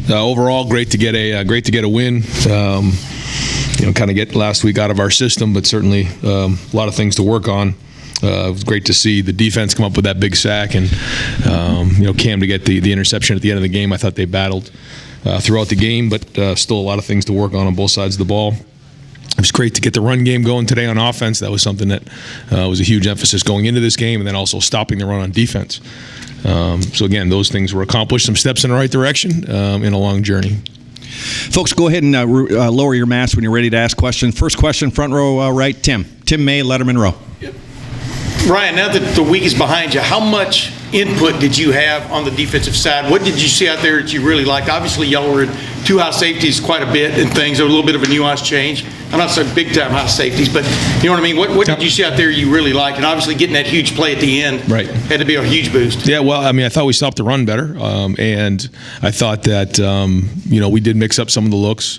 Overall, great to get a win. Kind of get last week out of our system, but certainly a lot of things to work on. It was great to see the defense come up with that big sack, and Cam to get the interception at the end of the game. I thought they battled throughout the game, but still a lot of things to work on both sides of the ball. It was great to get the run game going today on offense. That was something that was a huge emphasis going into this game, and then also stopping the run on defense. So again, those things were accomplished. Some steps in the right direction in a long journey. Folks, go ahead and lower your mask when you're ready to ask questions. First question, front row right, Tim May, Letterman Row. Yep. Ryan, now that the week is behind you, how much input did you have on the defensive side? What did you see out there that you really liked? Obviously, y'all were in two high safeties quite a bit and things. There was a little bit of a nuanced change. I'm not saying big-time high safeties, but you know what I mean? What did you see out there you really liked? And obviously getting that huge play at the end had to be a huge boost. Yeah, well, I mean, I thought we stopped the run better, and I thought that we did mix up some of the looks.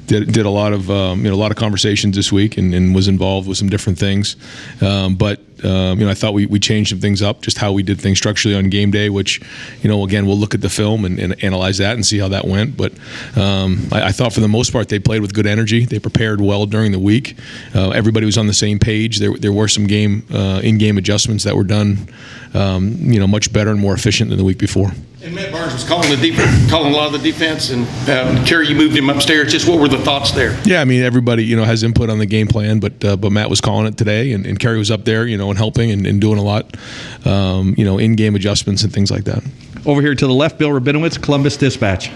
Did a lot of conversations this week, and was involved with some different things. But I thought we changed some things up, just how we did things structurally on game day, which, again, we'll look at the film and analyze that and see how that went. But I thought for the most part they played with good energy. They prepared well during the week. Everybody was on the same page. There were some in-game adjustments that were done, much better and more efficient than the week before. And Matt Barnes was calling a lot of the defense, and Kerry, you moved him upstairs. Just what were the thoughts there? Yeah, I mean, everybody has input on the game plan, but Matt was calling it today, and Kerry was up there, and helping and doing a lot, in-game adjustments and things like that. Over here to the left, Bill Rabinowitz, Columbus Dispatch.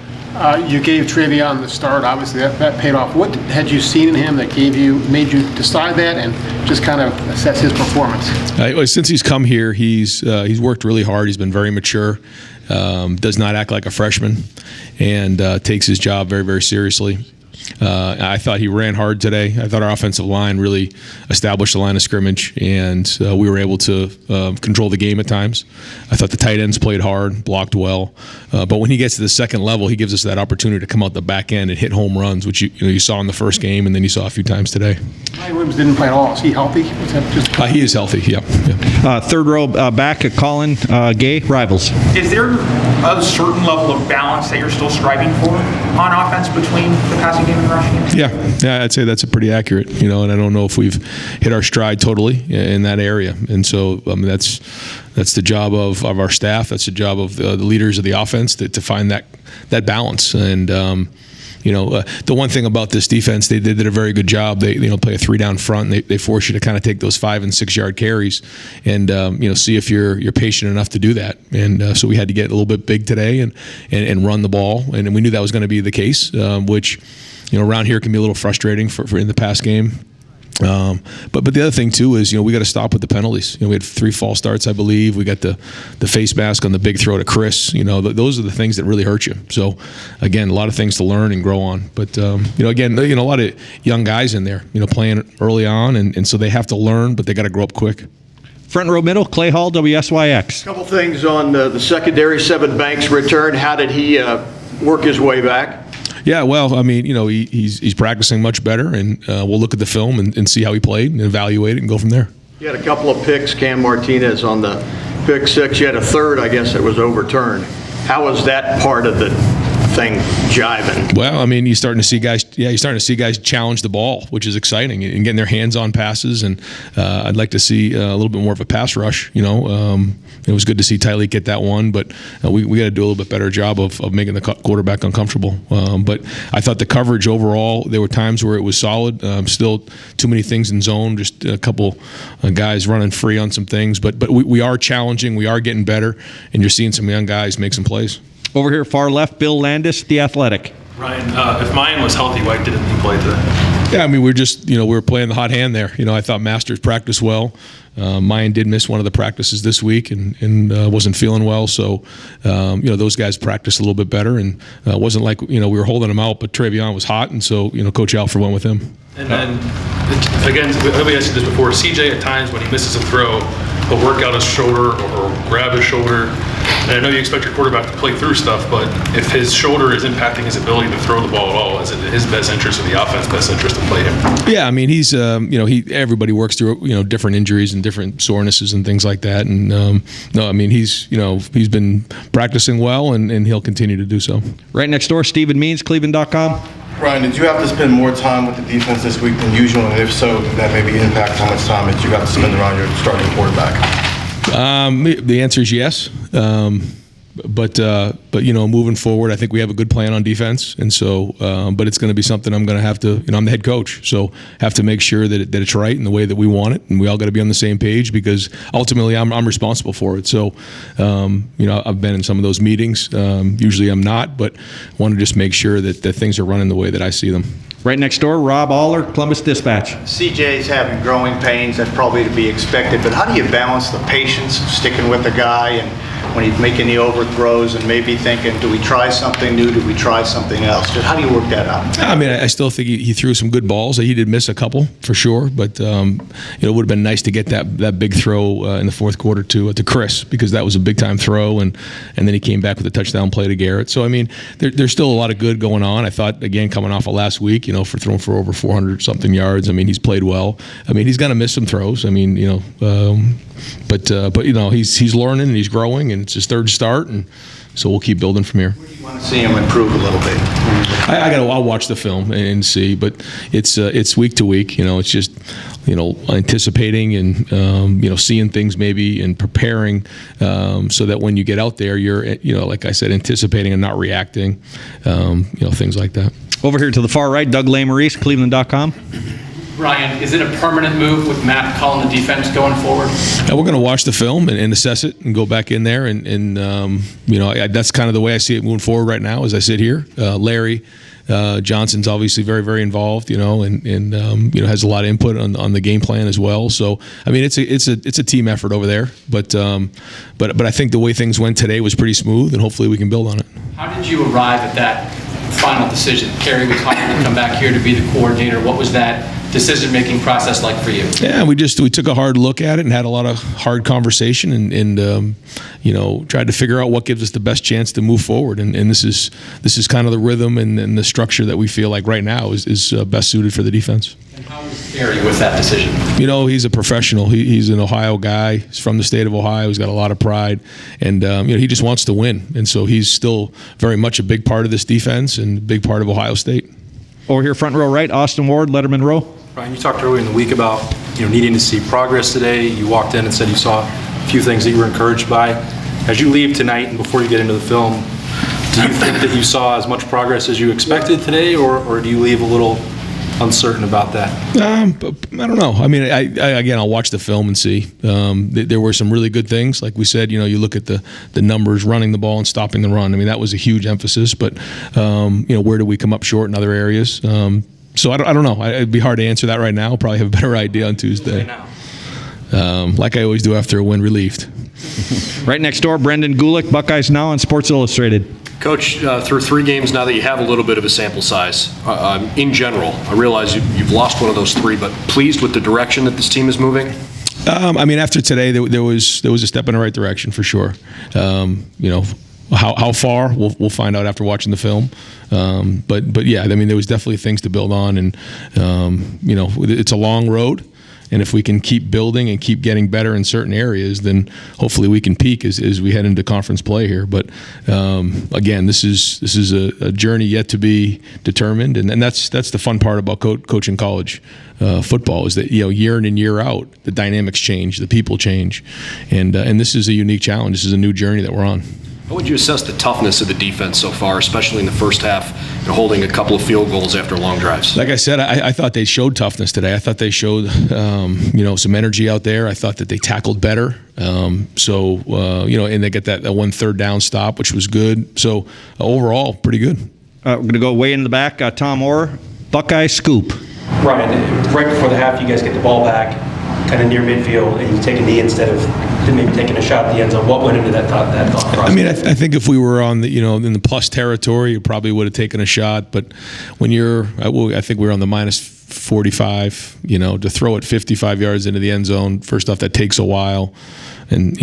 You gave Travion the start. Obviously, that paid off. What had you seen in him that made you decide that, and just kind of assess his performance? Since he's come here, he's worked really hard. He's been very mature. Does not act like a freshman, and takes his job very, very seriously. I thought he ran hard today. I thought our offensive line really established the line of scrimmage, and we were able to control the game at times. I thought the tight ends played hard, blocked well. But when he gets to the second level, he gives us that opportunity to come out the back end and hit home runs, which you saw in the first game, and then you saw a few times today. Ryan Williams didn't play at all. Is he healthy? Was that just... He is healthy, yeah. Third row back, Colin Gay, Rivals. Is there a certain level of balance that you're still striving for on offense between the passing game and the rushing game? Yeah, I'd say that's a pretty accurate, and I don't know if we've hit our stride totally in that area. And so that's the job of our staff. That's the job of the leaders of the offense to find that balance. And the one thing about this defense, they did a very good job. They play a 3 down front, and they force you to kind of take those 5 and 6 yard carries, and see if you're patient enough to do that. And so we had to get a little bit big today and run the ball, and we knew that was going to be the case, which around here can be a little frustrating for in the pass game. But the other thing too is we got to stop with the penalties. We had 3 false starts, I believe. We got the face mask on the big throw to Chris. Those are the things that really hurt you. So again, a lot of things to learn and grow on. But again, a lot of young guys in there, playing early on, and so they have to learn, but they got to grow up quick. Front row middle, Clay Hall, WSYX. A couple things on the secondary. Seven Banks return. How did he work his way back? Yeah, well, I mean, he's practicing much better, and we'll look at the film and see how he played and evaluate it and go from there. You had a couple of picks, Cam Martinez on the pick 6. You had a third, I guess, that was overturned. How was that part of the thing jiving? Well, I mean, you're starting to see guys challenge the ball, which is exciting, and getting their hands on passes. And I'd like to see a little bit more of a pass rush. It was good to see Tyleek get that one, but we got to do a little bit better job of making the quarterback uncomfortable. But I thought the coverage overall, there were times where it was solid. Still too many things in zone, just a couple guys running free on some things. But we are challenging, we are getting better, and you're seeing some young guys make some plays. Over here, far left, Bill Landis, The Athletic. Ryan, if Mayan was healthy, why didn't he play today? Yeah, I mean, we were playing the hot hand there. I thought Masters practiced well. Mayan did miss one of the practices this week and wasn't feeling well. So, those guys practiced a little bit better, and it wasn't like, we were holding him out, but Travion was hot, and so, Coach Alford went with him. And then, again, let me ask you this before. CJ, at times when he misses a throw, he'll work out his shoulder or grab his shoulder. And I know you expect your quarterback to play through stuff, but if his shoulder is impacting his ability to throw the ball at all, is it in his best interest or the offense's best interest to play him? Yeah, I mean, he's everybody works through different injuries and different sorenesses and things like that. And no, I mean, he's been practicing well, and he'll continue to do so. Right next door, Stephen Means, Cleveland.com. Ryan, did you have to spend more time with the defense this week than usual? And if so, did that maybe impact how much time that you got to spend around your starting quarterback? The answer is yes. But moving forward, I think we have a good plan on defense, and so. But it's going to be something I'm going to have to. I'm the head coach, so have to make sure that it's right in the way that we want it, and we all got to be on the same page because ultimately I'm responsible for it. So, I've been in some of those meetings. Usually I'm not, but want to just make sure that things are running the way that I see them. Right next door, Rob Aller, Columbus Dispatch. CJ's having growing pains, that's probably to be expected, but how do you balance the patience of sticking with the guy and when he's making the overthrows and maybe thinking, do we try something new, do we try something else? Just how do you work that out? I mean, I still think he threw some good balls. He did miss a couple for sure, but it would have been nice to get that big throw in the fourth quarter to Chris, because that was a big time throw, and then he came back with a touchdown play to Garrett. So I mean, there's still a lot of good going on. I thought, again, coming off of last week, for throwing for over 400 something yards. I mean, he's played well. I mean, he's going to miss some throws. I mean, but he's learning and he's growing, and it's his third start, and so we'll keep building from here. Where do you want to see him improve a little bit? I'll watch the film and see, but it's week to week. It's just anticipating and seeing things maybe and preparing so that when you get out there, you're like I said, anticipating and not reacting. Things like that. Over here to the far right, Doug Lesmerises, Cleveland.com. Ryan, is it a permanent move with Matt calling the defense going forward? We're going to watch the film and assess it and go back in there. And that's kind of the way I see it moving forward right now as I sit here. Larry Johnson's obviously very, very involved, and has a lot of input on the game plan as well. So, I mean, it's a team effort over there. But I think the way things went today was pretty smooth, and hopefully we can build on it. How did you arrive at that final decision? Kerry was hired to come back here to be the coordinator. What was that decision-making process like for you? Yeah, we took a hard look at it and had a lot of hard conversation and tried to figure out what gives us the best chance to move forward. And this is kind of the rhythm and the structure that we feel like right now is best suited for the defense. And how was Kerry with that decision? He's a professional. He's an Ohio guy. He's from the state of Ohio. He's got a lot of pride, and he just wants to win. And so he's still very much a big part of this defense and a big part of Ohio State. Over here, front row right, Austin Ward, Letterman Row. Ryan, you talked earlier in the week about needing to see progress today. You walked in and said you saw a few things that you were encouraged by. As you leave tonight and before you get into the film, do you think that you saw as much progress as you expected today, or do you leave a little uncertain about that? I don't know. I mean, I'll watch the film and see. There were some really good things. Like we said, you look at the numbers, running the ball and stopping the run. I mean, that was a huge emphasis. But, where do we come up short in other areas? So I don't know. It'd be hard to answer that right now. I'll probably have a better idea on Tuesday. Like I always do after a win, relieved. Right next door, Brendan Gulick, Buckeyes Now on Sports Illustrated. Coach, through 3 games now that you have a little bit of a sample size, in general, I realize you've lost one of those 3, but pleased with the direction that this team is moving? I mean, after today, there was a step in the right direction for sure. How far we'll find out after watching the film, but yeah, I mean, there was definitely things to build on, and it's a long road. And if we can keep building and keep getting better in certain areas, then hopefully we can peak as we head into conference play here. But again, this is a journey yet to be determined, and that's the fun part about coaching college football is that year in and year out the dynamics change, the people change, and this is a unique challenge. This is a new journey that we're on. How would you assess the toughness of the defense so far, especially in the first half, holding a couple of field goals after long drives? Like I said, I thought they showed toughness today. I thought they showed, some energy out there. I thought that they tackled better. And they get that one third down stop, which was good. So overall, pretty good. We're going to go way in the back. Tom Orr, Buckeye Scoop. Ryan, right before the half, you guys get the ball back, kind of near midfield, and you take a knee instead of maybe taking a shot at the end zone. What went into that thought process? I mean, I think if we were on the in the plus territory, you probably would have taken a shot. But when I think we were on the minus 45. To throw it 55 yards into the end zone. First off, that takes a while. and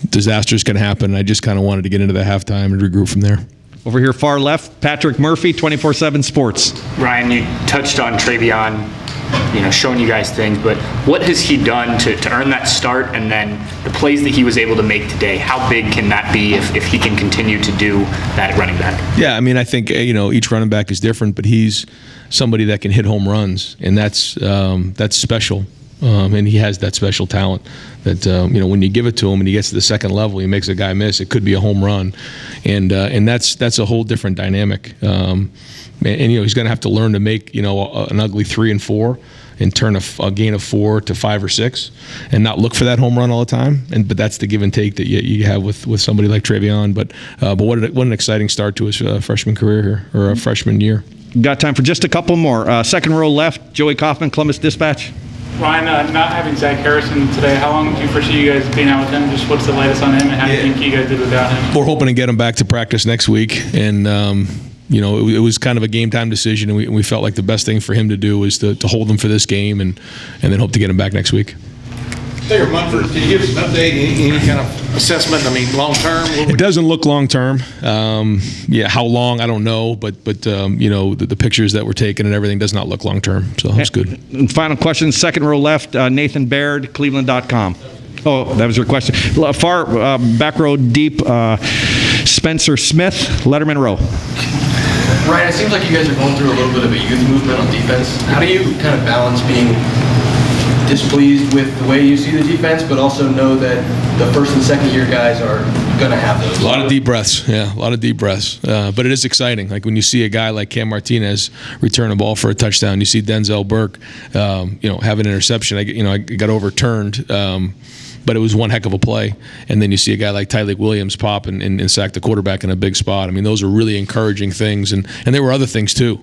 disasters can happen. I just kind of wanted to get into the halftime and regroup from there. Over here, far left, Patrick Murphy, 24/7 Sports. Ryan, you touched on Travion, showing you guys things, but what has he done to earn that start, and then the plays that he was able to make today? How big can that be if he can continue to do that at running back? Yeah, I mean, I think each running back is different, but he's somebody that can hit home runs, and that's special. And he has that special talent that when you give it to him and he gets to the second level, he makes a guy miss. It could be a home run, and that's a whole different dynamic. And he's going to have to learn to make an ugly 3 and 4 and turn a gain of 4 to 5 or 6, and not look for that home run all the time. But that's the give and take that you have with somebody like Travion. But what an exciting start to his freshman career here, or a freshman year. Got time for just a couple more. Second row left, Joey Kaufman, Columbus Dispatch. Ryan, not having Zach Harrison today, how long do you foresee you guys being out with him? Just what's the latest on him, and how do you think you guys did without him? We're hoping to get him back to practice next week, and it was kind of a game time decision, and we felt like the best thing for him to do was to hold him for this game, and then hope to get him back next week. Taylor Munford, can you give us an update, any kind of assessment? I mean, long term? It doesn't look long term. How long, I don't know, but the pictures that were taken and everything does not look long term, so it's good. And final question, second row left, Nathan Baird, Cleveland.com. Oh, that was your question. Far back row deep, Spencer Smith, Letterman Row. Ryan, it seems like you guys are going through a little bit of a youth movement on defense. How do you kind of balance being displeased with the way you see the defense, but also know that the first and second year guys are going to have those? A lot of deep breaths, yeah, a lot of deep breaths. But it is exciting. Like when you see a guy like Cam Martinez return a ball for a touchdown, you see Denzel Burke, have an interception. I got overturned. But it was one heck of a play. And then you see a guy like Tyleik Williams pop and sack the quarterback in a big spot. I mean, those are really encouraging things. And there were other things too.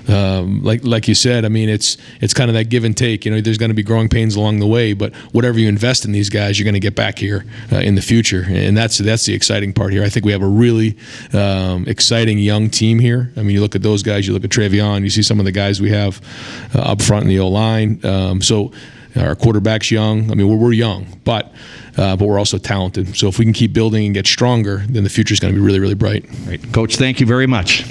Like you said, I mean, it's kind of that give and take. There's going to be growing pains along the way, but whatever you invest in these guys, you're going to get back here in the future. And that's the exciting part here. I think we have a really exciting young team here. I mean, you look at those guys, you look at Travion, you see some of the guys we have up front in the O-line. Our quarterback's young. I mean, we're young, but we're also talented. So if we can keep building and get stronger, then the future is going to be really, really bright. Right. Coach, thank you very much.